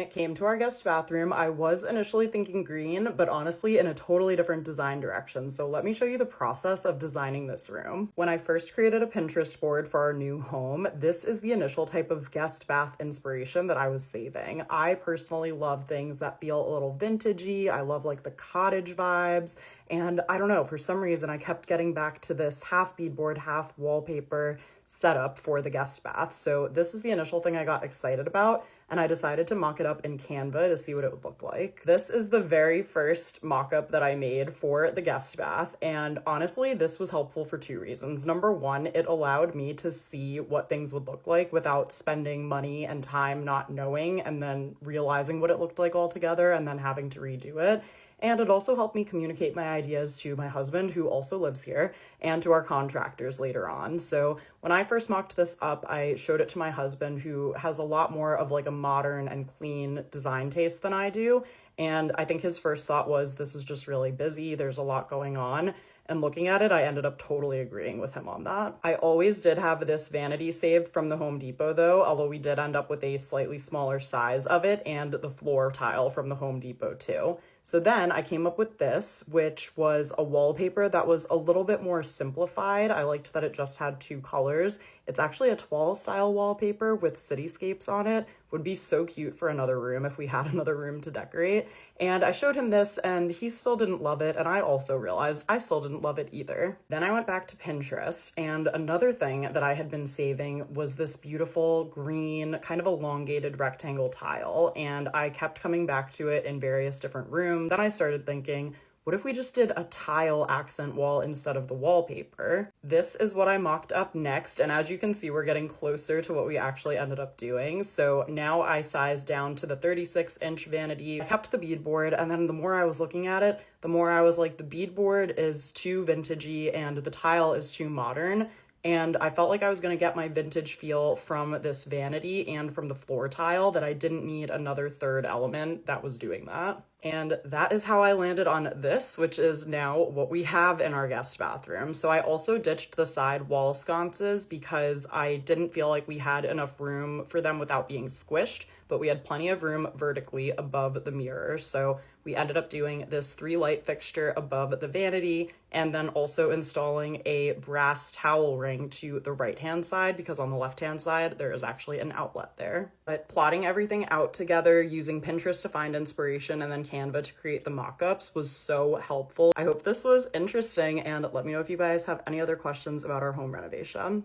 When it came to our guest bathroom, I was initially thinking green, but honestly in a totally different design direction. So let me show you the process of designing this room. When I first created a Pinterest board for our new home, this is the initial type of guest bath inspiration that I was saving. I personally love things that feel a little vintagey. I love like the cottage vibes. And I don't know, for some reason I kept getting back to this half beadboard, half wallpaper setup for the guest bath. So this is the initial thing I got excited about, and I decided to mock it up in Canva to see what it would look like. This is the very first mock-up that I made for the guest bath, and honestly, this was helpful for two reasons. Number one, it allowed me to see what things would look like without spending money and time not knowing and then realizing what it looked like altogether and then having to redo it. And it also helped me communicate my ideas to my husband, who also lives here, and to our contractors later on. So when I first mocked this up, I showed it to my husband, who has a lot more of like a modern and clean design taste than I do. And I think his first thought was, this is just really busy. There's a lot going on. And looking at it, I ended up totally agreeing with him on that. I always did have this vanity saved from the Home Depot though, although we did end up with a slightly smaller size of it, and the floor tile from the Home Depot too. So then I came up with this, which was a wallpaper that was a little bit more simplified. I liked that it just had two colors. It's actually a toile style wallpaper with cityscapes on it. Would be so cute for another room if we had another room to decorate. And I showed him this and he still didn't love it, and I also realized I still didn't love it either. Then I went back to Pinterest, and another thing that I had been saving was this beautiful green kind of elongated rectangle tile, and I kept coming back to it in various different rooms. Then I started thinking, what if we just did a tile accent wall instead of the wallpaper? This is what I mocked up next, and as you can see, we're getting closer to what we actually ended up doing. So now I sized down to the 36-inch vanity. I kept the beadboard, and then the more I was looking at it, the more I was like, the beadboard is too vintagey and the tile is too modern. And I felt like I was going to get my vintage feel from this vanity and from the floor tile, that I didn't need another third element that was doing that. And that is how I landed on this, which is now what we have in our guest bathroom. So I also ditched the side wall sconces because I didn't feel like we had enough room for them without being squished, but we had plenty of room vertically above the mirror. So we ended up doing this 3-light fixture above the vanity, and then also installing a brass towel ring to the right-hand side, because on the left-hand side, there is actually an outlet there. But plotting everything out together using Pinterest to find inspiration and then Canva to create the mock-ups was so helpful. I hope this was interesting, and let me know if you guys have any other questions about our home renovation.